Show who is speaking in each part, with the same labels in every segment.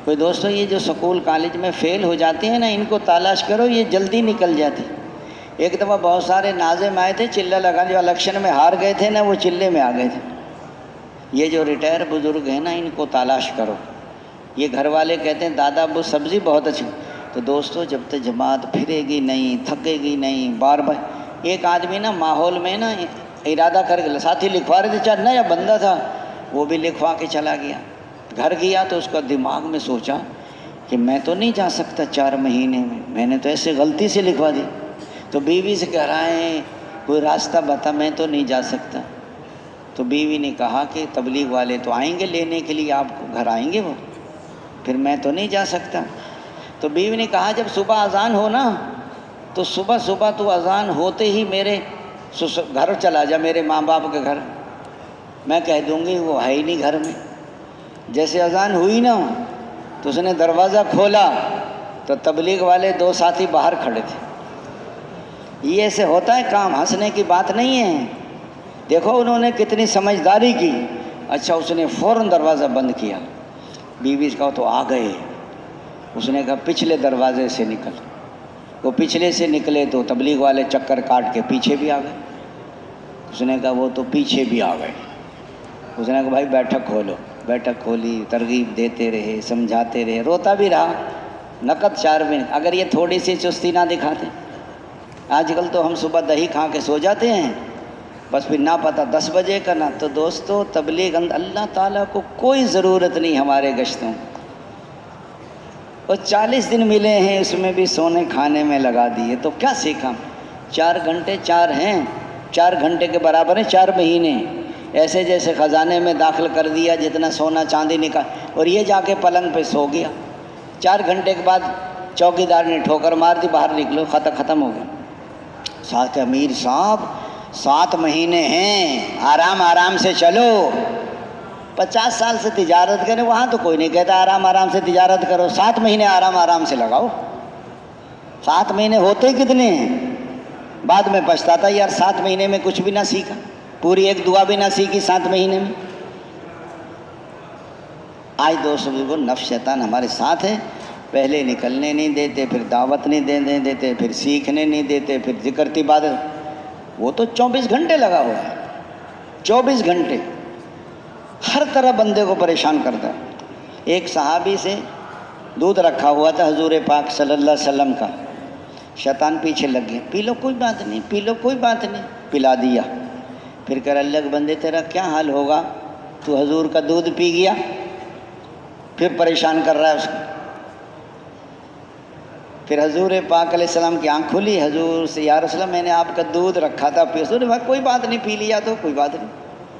Speaker 1: کوئی دوستو یہ جو سکول کالج میں فیل ہو جاتے ہیں نا، ان کو تلاش کرو، یہ جلدی نکل جاتی۔ ایک دفعہ بہت سارے ناظم آئے تھے چلہ لگانے، جو الیکشن میں ہار گئے تھے نا وہ چلے میں آ گئے تھے۔ یہ جو ریٹائر بزرگ ہیں نا ان کو تلاش کرو۔ یہ گھر والے کہتے ہیں دادا ابو سبزی بہت اچھی، تو دوستو جب تک جماعت پھرے گی نہیں، تھکے گی نہیں، بار بار ایک آدمی نا ماحول میں نا ارادہ کر کے ساتھی لکھوا رہے تھے، چاہے نیا بندہ تھا وہ بھی لکھوا کے چلا گیا۔ گھر گیا تو اس کا دماغ میں سوچا کہ میں تو نہیں جا سکتا 4 مہینے میں نے تو ایسے غلطی سے لکھوا دی۔ تو بیوی سے کہہ رہا ہے کوئی راستہ بتا، میں تو نہیں جا سکتا۔ تو بیوی نے کہا کہ تبلیغ والے تو آئیں گے لینے کے لیے آپ کو، گھر آئیں گے وہ، پھر میں تو نہیں جا سکتا۔ تو بیوی نے کہا جب صبح اذان ہو نا تو صبح صبح تو اذان ہوتے ہی میرے گھر چلا جا، میرے ماں باپ کے گھر، میں کہہ دوں گی وہ ہے ہی نہیں گھر میں۔ جیسے اذان ہوئی نا تو اس نے دروازہ کھولا تو تبلیغ والے 2 ساتھی باہر کھڑے تھے۔ یہ ایسے ہوتا ہے کام، ہنسنے کی بات نہیں ہے۔ دیکھو انہوں نے کتنی سمجھداری کی۔ اچھا اس نے فوراً دروازہ بند کیا۔ بیوی سے کہا تو آ گئے، اس نے کہا پچھلے دروازے سے نکل۔ وہ پچھلے سے نکلے تو تبلیغ والے چکر کاٹ کے پیچھے بھی آ گئے۔ اس نے کہا وہ تو پیچھے بھی آ گئے۔ اس نے کہا بھائی بیٹھک کھولو۔ بیٹھک کھولی، ترغیب دیتے رہے، سمجھاتے رہے، روتا بھی رہا۔ نقد 4 منٹ، اگر یہ تھوڑی سی چستی نہ دکھاتے۔ آج کل تو ہم صبح دہی کھا کے سو جاتے ہیں، بس پھر نہ پتہ 10 بجے کا نا۔ تو دوستو تبلیغ اللہ تعالیٰ کو کوئی ضرورت نہیں ہمارے گشتوں، اور 40 دن ملے ہیں اس میں بھی سونے کھانے میں لگا دیے، تو کیا سیکھا؟ 4 گھنٹے 4 ہیں، 4 گھنٹے کے برابر ہیں 4 مہینے۔ ایسے جیسے خزانے میں داخل کر دیا جتنا سونا چاندی نکال، اور یہ جا کے پلنگ پہ سو گیا۔ 4 گھنٹے کے بعد چوکیدار نے ٹھوکر مار دی، باہر نکلو، ختم ہو گیا۔ ساتھ امیر صاحب 7 مہینے ہیں، آرام آرام سے چلو۔ 50 سال سے تجارت کریں، وہاں تو کوئی نہیں کہتا آرام آرام سے تجارت کرو، 7 مہینے آرام آرام سے لگاؤ۔ 7 مہینے ہوتے کتنے ہیں؟ بعد میں پچھتاتا یار 7 مہینے میں کچھ بھی نہ سیکھا، پوری ایک دعا بھی نہ سیکھی 7 مہینے میں۔ آج دوستوں کو نفس شیطان ہمارے ساتھ ہے، پہلے نکلنے نہیں دیتے، پھر دعوت نہیں دینے دیتے، پھر سیکھنے نہیں دیتے، پھر ذکر عبادت۔ وہ تو 24 گھنٹے لگا ہوا ہے، 24 گھنٹے ہر طرح بندے کو پریشان کرتا ہے۔ ایک صحابی سے دودھ رکھا ہوا تھا حضور پاک صلی اللہ علیہ وسلم کا، شیطان پیچھے لگ گیا، پی لو کوئی بات نہیں، پی لو کوئی بات نہیں، پلا دیا۔ پھر کہہ اللہ کے بندے تیرا کیا حال ہوگا، تو حضور کا دودھ پی گیا، پھر پریشان کر رہا ہے اس کو۔ پھر حضور پاک علیہ السلام کی آنکھ کھلی، حضور سے یا رسول اللہ میں نے آپ کا دودھ رکھا تھا، حضور نے کوئی بات نہیں، پی لیا تو کوئی بات نہیں،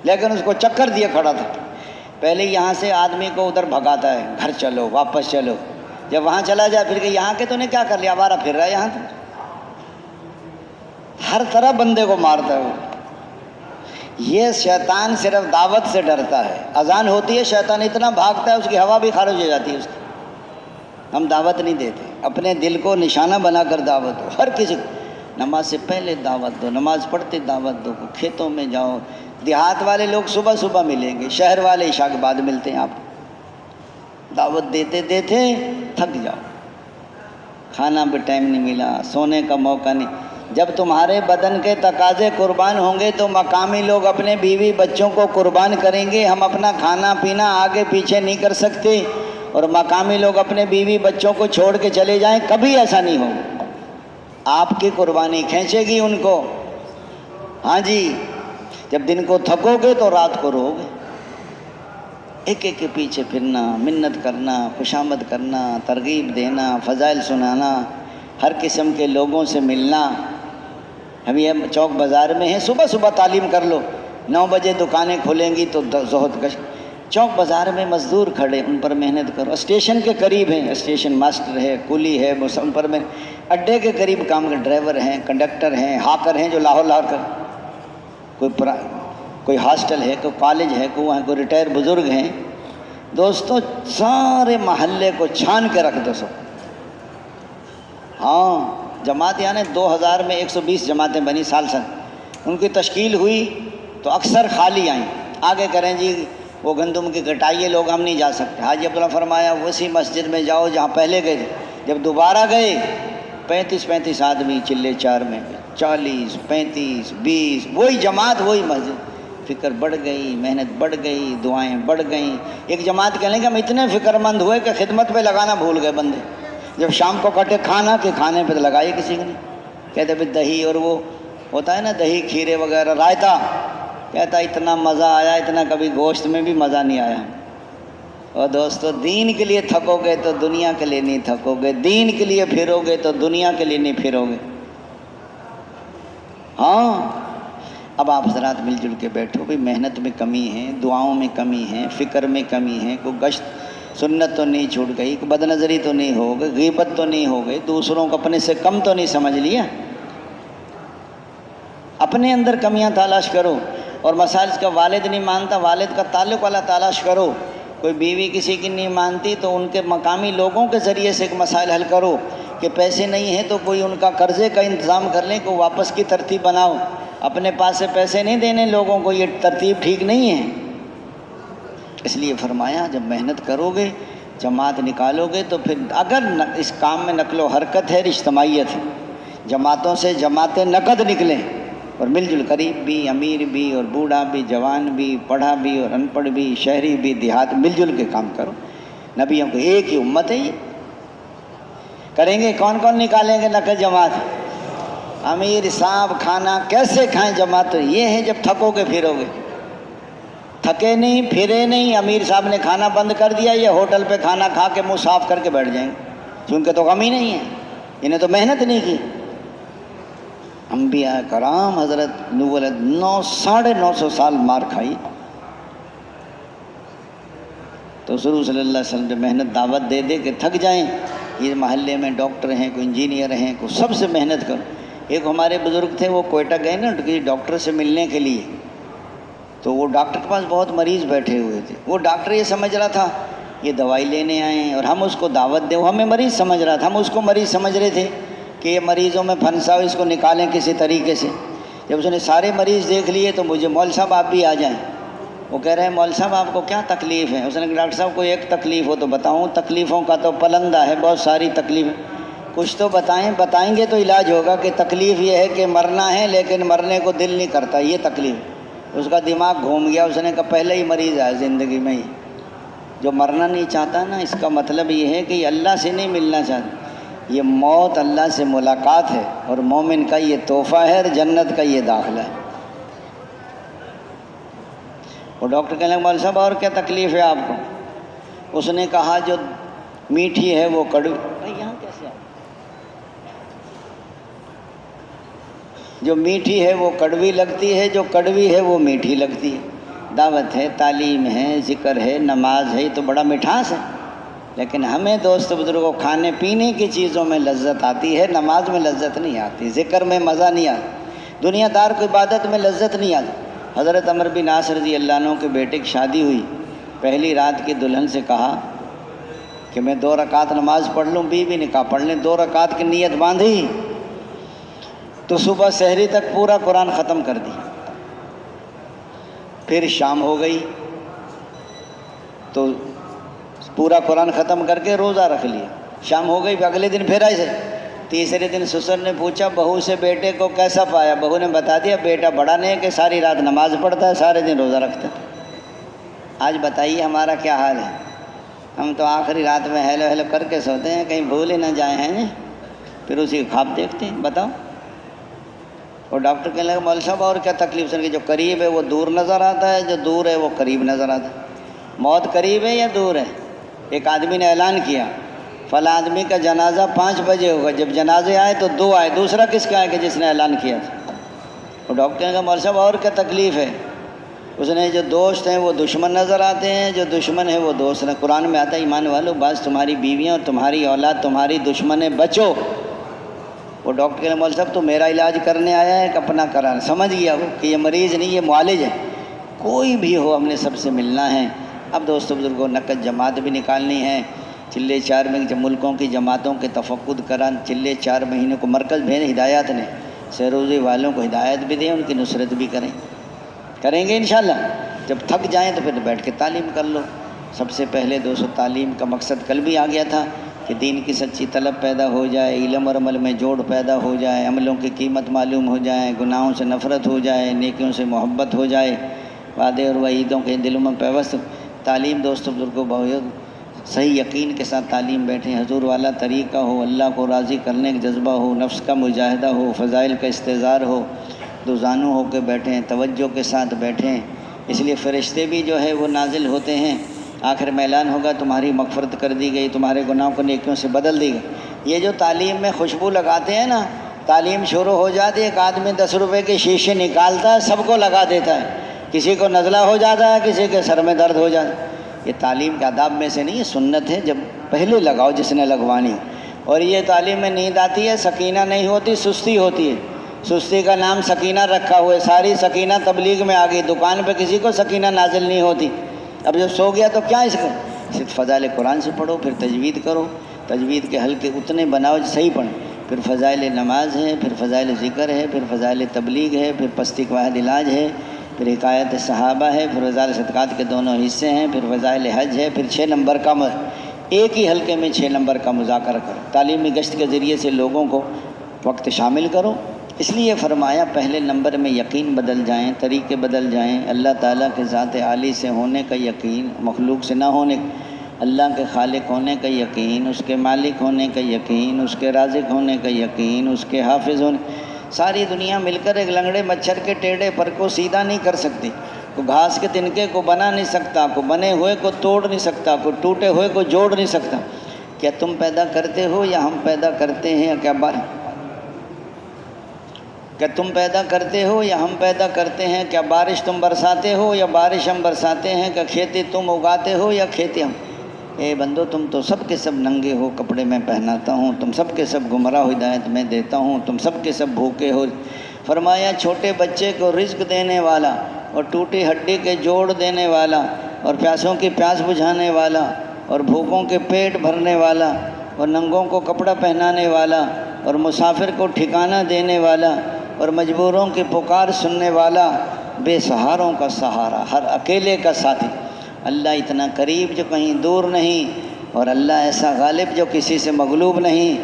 Speaker 1: لیکن اس کو چکر دیا کھڑا تھا۔ پہلے یہاں سے آدمی کو ادھر بھگاتا ہے، گھر چلو واپس چلو، جب وہاں چلا جائے پھر کہ یہاں کے تو نے کیا کر لیا، آوارہ پھر رہا ہے یہاں تو۔ ہر طرح بندے کو مارتا ہے وہ۔ یہ شیطان صرف دعوت سے ڈرتا ہے، اذان ہوتی ہے شیطان اتنا بھاگتا ہے اس کی ہوا بھی خارج ہو جاتی ہے اس کی۔ ہم دعوت نہیں دیتے، اپنے دل کو نشانہ بنا کر دعوت دو، ہر کسی کو نماز سے پہلے دعوت دو، نماز پڑھتے دعوت دو، کھیتوں میں جاؤ۔ دیہات والے لوگ صبح صبح ملیں گے، شہر والے عشاء کے بعد ملتے ہیں۔ آپ دعوت دیتے دیتے تھک جاؤ، کھانا بھی ٹائم نہیں ملا، سونے کا موقع نہیں۔ جب تمہارے بدن کے تقاضے قربان ہوں گے تو مقامی لوگ اپنے بیوی بچوں کو قربان کریں گے۔ ہم اپنا کھانا پینا آگے پیچھے نہیں کر سکتے، اور مقامی لوگ اپنے بیوی بچوں کو چھوڑ کے چلے جائیں، کبھی ایسا نہیں ہوگا۔ آپ کی قربانی کھینچے گی ان کو۔ ہاں جی، جب دن کو تھکو گے تو رات کو رو گے۔ ایک ایک کے پیچھے پھرنا، منت کرنا، خوشامد کرنا، ترغیب دینا، فضائل سنانا، ہر قسم کے لوگوں سے ملنا۔ ہم یہ چوک بازار میں ہیں، صبح صبح تعلیم کر لو، 9 بجے دکانیں کھلیں گی تو زہد کش۔ چوک بازار میں مزدور کھڑے، ان پر محنت کرو۔ اسٹیشن کے قریب ہیں، اسٹیشن ماسٹر ہے، کولی ہے، ان پر میں اڈے کے قریب کام کر، ڈرائیور ہیں، کنڈکٹر ہیں، ہاکر ہیں جو لاہور کر، کوئی ہاسٹل ہے، کوئی کالج ہے، کوئی ریٹائر بزرگ ہیں۔ دوستو سارے محلے کو چھان کے رکھ دو سب۔ ہاں جماعت یعنی 2000 میں 120 جماعتیں بنی سال ان کی تشکیل ہوئی تو اکثر خالی آئیں۔ آگے کریں جی وہ گندم کی کٹائی لوگ ہم نہیں جا سکتے. حاجی عبداللہ فرمایا اسی مسجد میں جاؤ جہاں پہلے گئے تھے. جب دوبارہ گئے 35 آدمی چلے 4 میں, 40 35 20, وہی جماعت وہی مسجد. فکر بڑھ گئی, محنت بڑھ گئی, دعائیں بڑھ گئیں. ایک جماعت کہنے کہ ہم اتنے فکر مند ہوئے کہ خدمت پہ لگانا بھول گئے بندے. جب شام کو کٹے کھانا کہ کھانے پہ لگائی کسی نے. کہتے پھر دہی اور وہ ہوتا ہے نا دہی کھیرے وغیرہ رائتا, کہتا اتنا مزہ آیا اتنا کبھی گوشت میں بھی مزہ نہیں آیا. اور دوستو دین کے لیے تھکو گے تو دنیا کے لیے نہیں تھکو گے, دین کے لیے پھرو گے تو دنیا کے لیے نہیں پھرو گے. ہاں اب آپ حضرات مل جل کے بیٹھو. بھی محنت میں کمی ہے, دعاؤں میں کمی ہے, فکر میں کمی ہے. کوئی گشت سنت تو نہیں چھوٹ گئی, کوئی بد نظری تو نہیں ہو گئی, غیبت تو نہیں ہو گئی, دوسروں کو اپنے سے کم تو نہیں سمجھ لیا. اپنے اندر کمیاں تلاش کرو. اور مسائل کا والد نہیں مانتا, والد کا تعلق والا تلاش کرو. کوئی بیوی کسی کی نہیں مانتی تو ان کے مقامی لوگوں کے ذریعے سے ایک مسائل حل کرو. کہ پیسے نہیں ہیں تو کوئی ان کا قرضے کا انتظام کر لیں, کو واپس کی ترتیب بناؤ. اپنے پاس سے پیسے نہیں دینے لوگوں کو, یہ ترتیب ٹھیک نہیں ہے. اس لیے فرمایا جب محنت کرو گے, جماعت نکالو گے تو پھر اگر اس کام میں نقل و حرکت ہے, اجتماعیت ہے, جماعتوں سے جماعتیں نقد نکلیں اور مل جل, غریب بھی, امیر بھی, اور بوڑھا بھی, جوان بھی, پڑھا بھی اور ان پڑھ بھی, شہری بھی, دیہات, مل جل کے کام کرو. نبیوں کو ایک ہی امت ہے, یہ کریں گے. کون کون نکالیں گے نقد جماعت؟ امیر صاحب. کھانا کیسے کھائیں جماعت؟ یہ ہے جب تھکو گے پھرو گے. تھکے نہیں پھرے نہیں, امیر صاحب نے کھانا بند کر دیا, یہ ہوٹل پہ کھانا کھا کے منہ صاف کر کے بیٹھ جائیں گے, کیونکہ تو غم ہی نہیں ہے, انہیں تو محنت نہیں کی. انبیاء کرام حضرت نوح علیہ 900 سال مار کھائی تو حضور صلی اللہ علیہ وسلم نے محنت دعوت دے دے کہ تھک جائیں. یہ محلے میں ڈاکٹر ہیں, کوئی انجینئر ہیں, کوئی سب سے محنت کرو. ایک ہمارے بزرگ تھے, وہ کوئٹہ گئے نا کسی ڈاکٹر سے ملنے کے لیے, تو وہ ڈاکٹر کے پاس بہت مریض بیٹھے ہوئے تھے. وہ ڈاکٹر یہ سمجھ رہا تھا یہ دوائی لینے آئے ہیں اور ہم اس کو دعوت دیں. وہ ہمیں مریض سمجھ رہا تھا, ہم اس کو مریض سمجھ رہے تھے کہ یہ مریضوں میں پھنسا ہو, اس کو نکالیں کسی طریقے سے. جب اس نے سارے مریض دیکھ لیے تو مجھے مول صاحب آپ بھی آ جائیں. وہ کہہ رہے ہیں مول صاحب آپ کو کیا تکلیف ہے؟ اس نے کہا ڈاکٹر صاحب کوئی ایک تکلیف ہو تو بتاؤں. تکلیفوں کا تو پلندہ ہے, بہت ساری تکلیفیں, کچھ تو بتائیں. بتائیں گے تو علاج ہوگا. کہ تکلیف یہ ہے کہ مرنا ہے لیکن مرنے کو دل نہیں کرتا, یہ تکلیف. اس کا دماغ گھوم گیا. اس نے کہا پہلے ہی مریض ہے زندگی میں ہی, جو مرنا نہیں چاہتا نا, اس کا مطلب یہ ہے کہ یہ اللہ سے نہیں ملنا چاہتا. یہ موت اللہ سے ملاقات ہے, اور مومن کا یہ تحفہ ہے, اور جنت کا یہ داخلہ ہے. وہ ڈاکٹر کہنے لگا مول صاحب اور کیا تکلیف ہے آپ کو؟ اس نے کہا جو میٹھی ہے وہ کڑوی. یہاں کیسے آ؟ جو میٹھی ہے وہ کڑوی لگتی ہے, جو کڑوی ہے وہ میٹھی لگتی ہے. دعوت ہے, تعلیم ہے, ذکر ہے, نماز ہے, یہ تو بڑا مٹھاس ہے. لیکن ہمیں دوست بزرگوں کھانے پینے کی چیزوں میں لذت آتی ہے, نماز میں لذت نہیں آتی, ذکر میں مزہ نہیں آتا, دنیا دار کو عبادت میں لذت نہیں آتی. حضرت عمر بن عاص رضی اللہ عنہ کے بیٹے کی شادی ہوئی. پہلی رات کی دلہن سے کہا کہ میں 2 رکعت نماز پڑھ لوں. بیوی نے کہا پڑھ لیں. 2 رکعت کی نیت باندھی تو صبح سحری تک پورا قرآن ختم کر دی. پھر شام ہو گئی تو پورا قرآن ختم کر کے روزہ رکھ لیا. شام ہو گئی, اگلے دن پھر ایسے. تیسرے دن سسر نے پوچھا بہو سے بیٹے کو کیسا پایا؟ بہو نے بتا دیا بیٹا بڑا نیک ہے, ساری رات نماز پڑھتا ہے, سارے دن روزہ رکھتا ہے. آج بتائیے ہمارا کیا حال ہے؟ ہم تو آخری رات میں ہیلو ہیلو کر کے سوتے ہیں, کہیں بھول ہی نہ جائیں ہیں, پھر اسی خواب دیکھتے ہیں. بتاؤ. اور ڈاکٹر کہنے لگا مول صاحب اور کیا تکلیف؟ سن کے جو قریب ہے وہ دور نظر آتا ہے, جو دور ہے وہ قریب نظر آتا ہے. موت قریب ہے یا دور ہے؟ ایک آدمی نے اعلان کیا فلاں آدمی کا جنازہ 5 بجے ہوگا. جب جنازے آئے تو 2 آئے, دوسرا کس کا ہے کہ جس نے اعلان کیا تھا. اور ڈاکٹر نے کہا مول صاحب اور کیا تکلیف ہے؟ اس نے جو دوست ہیں وہ دشمن نظر آتے ہیں, جو دشمن ہے وہ دوست ہیں. قرآن میں آتا ہے ایمان والو بعض تمہاری بیویاں اور تمہاری اولاد تمہاری دشمن ہے, بچو. وہ ڈاکٹر کہنے مول صاحب تو میرا علاج کرنے آیا ہے کہ اپنا کرانا؟ سمجھ گیا وہ کہ یہ مریض نہیں, یہ معالج ہے. کوئی بھی ہو ہم نے سب سے ملنا ہے. اب دوستوں بزرگوں نقد جماعت بھی نکالنی ہے. چلے 4 میں جب ملکوں کی جماعتوں کے تفقد کران, چلے 4 مہینے کو مرکز بھیجیں, ہدایات نے سہروزی والوں کو ہدایت بھی دیں, ان کی نصرت بھی کریں گے انشاءاللہ. جب تھک جائیں تو پھر بیٹھ کے تعلیم کر لو۔ سب سے پہلے دوستو تعلیم کا مقصد کل بھی آ گیا تھا کہ دین کی سچی طلب پیدا ہو جائے، علم اور عمل میں جوڑ پیدا ہو جائے، عملوں کی قیمت معلوم ہو جائے، گناہوں سے نفرت ہو جائے، نیکیوں سے محبت ہو جائے، وعدے اور وعیدوں کے دلوں میں پیوست۔ تعلیم دوستو بزرگوں بہت صحیح یقین کے ساتھ تعلیم بیٹھیں، حضور والا طریقہ ہو، اللہ کو راضی کرنے کا جذبہ ہو، نفس کا مجاہدہ ہو، فضائل کا استحضار ہو، دو زانو ہو کے بیٹھیں، توجہ کے ساتھ بیٹھیں۔ اس لیے فرشتے بھی جو ہے وہ نازل ہوتے ہیں، آخر میں اعلان ہوگا تمہاری مغفرت کر دی گئی، تمہارے گناہوں کو نیکیوں سے بدل دی گئی۔ یہ جو تعلیم میں خوشبو لگاتے ہیں نا، تعلیم شروع ہو جاتی ہے، ایک آدمی 10 روپے کے شیشے نکالتا ہے، سب کو لگا دیتا ہے، کسی کو نزلہ ہو جاتا ہے، کسی کے سر میں درد ہو جاتا ہے۔ یہ تعلیم کے آداب میں سے نہیں، یہ سنت ہے، جب پہلے لگاؤ جس نے لگوانی۔ اور یہ تعلیم میں نیند آتی ہے، سکینہ نہیں ہوتی، سستی ہوتی ہے۔ سستی کا نام سکینہ رکھا ہوا ہے، ساری سکینہ تبلیغ میں آ گئی، دکان پہ کسی کو سکینہ نازل نہیں ہوتی۔ اب جب سو گیا تو کیا اس کا؟ صرف فضائل قرآن سے پڑھو، پھر تجوید کرو، تجوید کے حلقے اتنے بناؤ جو صحیح پڑھیں، پھر فضائل نماز ہے، پھر فضائل ذکر ہے، پھر فضائل تبلیغ ہے، پھر پستی کا واحد علاج ہے، پھر حکایت صحابہ ہے، پھر فضائل صدقات کے دونوں حصے ہیں، پھر فضائل حج ہے، پھر 6 نمبر کا ایک ہی حلقے میں 6 نمبر کا مذاکرہ کرو۔ تعلیمی گشت کے ذریعے سے لوگوں کو وقت شامل کرو۔ اس لیے فرمایا پہلے نمبر میں یقین بدل جائیں، طریقے بدل جائیں، اللہ تعالیٰ کے ذات عالی سے ہونے کا یقین، مخلوق سے نہ ہونے، اللہ کے خالق ہونے کا یقین، اس کے مالک ہونے کا یقین، اس کے رازق ہونے کا یقین، اس کے حافظ ہونے۔ ساری دنیا مل کر ایک لنگڑے مچھر کے ٹیڑھے پر کو سیدھا نہیں کر سکتی، کوئی گھاس کے تنکے کو بنا نہیں سکتا، کوئی بنے ہوئے کو توڑ نہیں سکتا، کوئی ٹوٹے ہوئے کو جوڑ نہیں سکتا۔ کیا تم پیدا کرتے ہو یا ہم پیدا کرتے ہیں؟ کیا تم پیدا کرتے ہو یا ہم پیدا کرتے ہیں؟ کیا بارش تم برساتے ہو یا بارش ہم برساتے ہیں؟ کیا کھیتی تم اگاتے ہو یا کھیتی ہم؟ اے بندو تم تو سب کے سب ننگے ہو، کپڑے میں پہناتا ہوں، تم سب کے سب گمراہ ہو، ہدایت میں دیتا ہوں، تم سب کے سب بھوکے ہو۔ فرمایا چھوٹے بچے کو رزق دینے والا، اور ٹوٹی ہڈی کے جوڑ دینے والا، اور پیاسوں کی پیاس بجھانے والا، اور بھوکوں کے پیٹ بھرنے والا، اور ننگوں کو کپڑا پہنانے والا، اور مسافر کو ٹھکانہ دینے والا، اور مجبوروں کی پکار سننے والا، بے سہاروں کا سہارا، ہر اکیلے کا ساتھی۔ اللہ اتنا قریب جو کہیں دور نہیں، اور اللہ ایسا غالب جو کسی سے مغلوب نہیں۔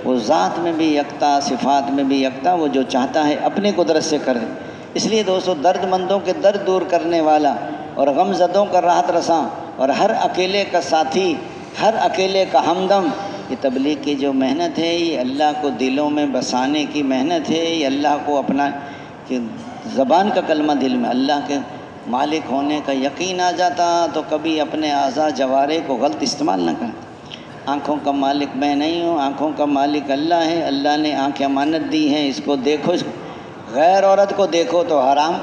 Speaker 1: وہ ذات میں بھی یکتا، صفات میں بھی یکتا، وہ جو چاہتا ہے اپنی قدرت سے کر دے۔ اس لیے دوستو درد مندوں کے درد دور کرنے والا، اور غم زدوں کا راحت رساں، اور ہر اکیلے کا ساتھی، ہر اکیلے کا ہمدم۔ یہ تبلیغ کی جو محنت ہے، یہ اللہ کو دلوں میں بسانے کی محنت ہے، یہ اللہ کو اپنا کہ زبان کا کلمہ دل میں اللہ کے مالک ہونے کا یقین آ جاتا تو کبھی اپنے اعضاء جوارے کو غلط استعمال نہ کریں۔ آنکھوں کا مالک میں نہیں ہوں، آنکھوں کا مالک اللہ ہے، اللہ نے آنکھیں امانت دی ہیں، اس کو دیکھو، اس کو غیر عورت کو دیکھو تو حرام۔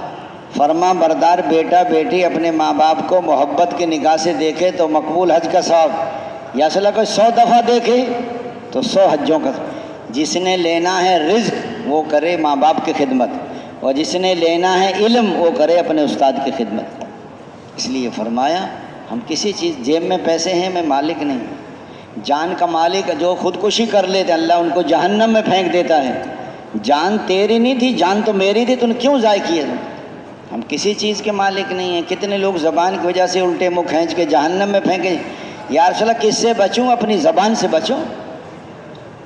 Speaker 1: فرما بردار بیٹا بیٹی اپنے ماں باپ کو محبت کی نگاہ سے دیکھے تو مقبول حج کا ثواب، یا صلی اللہ کو 100 دفعہ دیکھے تو 100 حجوں کا۔ جس نے لینا ہے رزق وہ کرے ماں باپ کی خدمت، اور جس نے لینا ہے علم وہ کرے اپنے استاد کی خدمت۔ اس لیے فرمایا ہم کسی چیز، جیب میں پیسے ہیں میں مالک نہیں، جان کا مالک جو خودکشی کر لیتے اللہ ان کو جہنم میں پھینک دیتا ہے۔ جان تیری نہیں تھی، جان تو میری تھی، تو نے کیوں ضائع کیے؟ ہم کسی چیز کے مالک نہیں ہیں۔ کتنے لوگ زبان کی وجہ سے الٹے منہ کھینچ کے جہنم میں پھینکے۔ یا رسول اللہ کس سے بچوں؟ اپنی زبان سے بچوں۔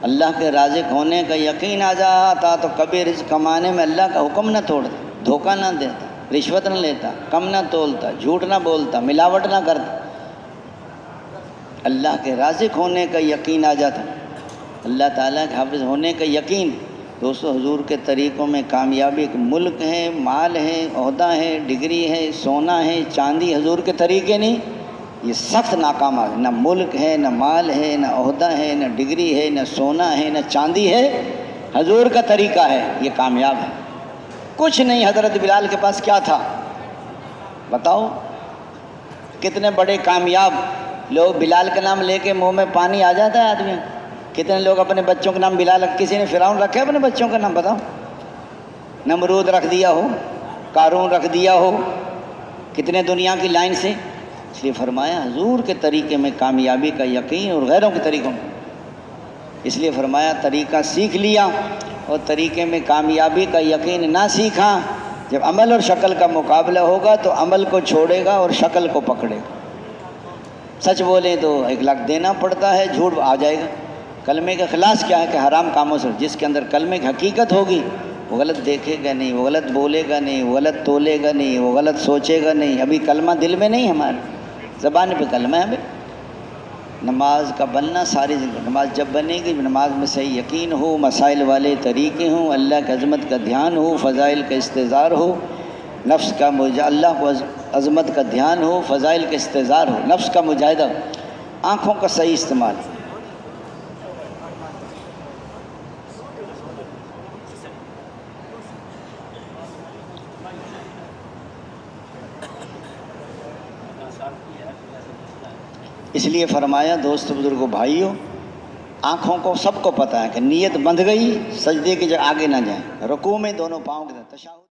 Speaker 1: اللہ کے رازق ہونے کا یقین آ جاتا تو کبھی رزق کمانے میں اللہ کا حکم نہ توڑتا، دھوکہ نہ دیتا، رشوت نہ لیتا، کم نہ تولتا، جھوٹ نہ بولتا، ملاوٹ نہ کرتا۔ اللہ کے رازق ہونے کا یقین آ جاتا، اللہ تعالیٰ کے حافظ ہونے کا یقین۔ دوستو حضور کے طریقوں میں کامیابی، ایک ملک ہے، مال ہے، عہدہ ہے، ڈگری ہے، سونا ہے، چاندی، حضور کے طریقے نہیں، یہ سخت ناکام ہے۔ نہ ملک ہے، نہ مال ہے، نہ عہدہ ہے، نہ ڈگری ہے، نہ سونا ہے، نہ چاندی ہے، حضور کا طریقہ ہے، یہ کامیاب ہے۔ کچھ نہیں۔ حضرت بلال کے پاس کیا تھا بتاؤ؟ کتنے بڑے کامیاب لوگ بلال کا نام لے کے منہ میں پانی آ جاتا ہے آدمی۔ کتنے لوگ اپنے بچوں کا نام بلال، کسی نے فرعون رکھے اپنے بچوں کا نام؟ بتاؤ۔ نمرود رکھ دیا ہو، قارون رکھ دیا ہو، کتنے دنیا کی لائن سے۔ اس لیے فرمایا حضور کے طریقے میں کامیابی کا یقین، اور غیروں کے طریقوں میں۔ اس لیے فرمایا طریقہ سیکھ لیا اور طریقے میں کامیابی کا یقین نہ سیکھا جب عمل اور شکل کا مقابلہ ہوگا تو عمل کو چھوڑے گا اور شکل کو پکڑے گا. سچ بولیں تو 1 لاکھ دینا پڑتا ہے، جھوٹ آ جائے گا. کلمے کا خلاص کیا ہے کہ حرام کاموں سے جس کے اندر کلمے کی حقیقت ہوگی وہ غلط دیکھے گا نہیں، وہ غلط بولے گا نہیں، وہ غلط تولے گا نہیں، وہ غلط سوچے گا نہیں. ابھی کلمہ دل میں نہیں، ہمارے زبان پہ کلمہ ہے. ہمیں نماز کا بننا ساری زندگی، نماز جب بنے گی نماز میں صحیح یقین ہو، مسائل والے طریقے ہوں، اللہ کی عظمت کا دھیان ہو، فضائل کا استحضار ہو، نفس کا اللہ کو عظمت کا دھیان ہو، فضائل کا استحضار ہو، نفس کا مجاہدہ، آنکھوں کا صحیح استعمال. اس لیے فرمایا دوست بزرگوں بھائیوں، آنکھوں کو سب کو پتہ ہے کہ نیت بندھ گئی سجدے کی جگہ آگے نہ جائیں، رکوع میں دونوں پاؤں کے ساتھ تشہد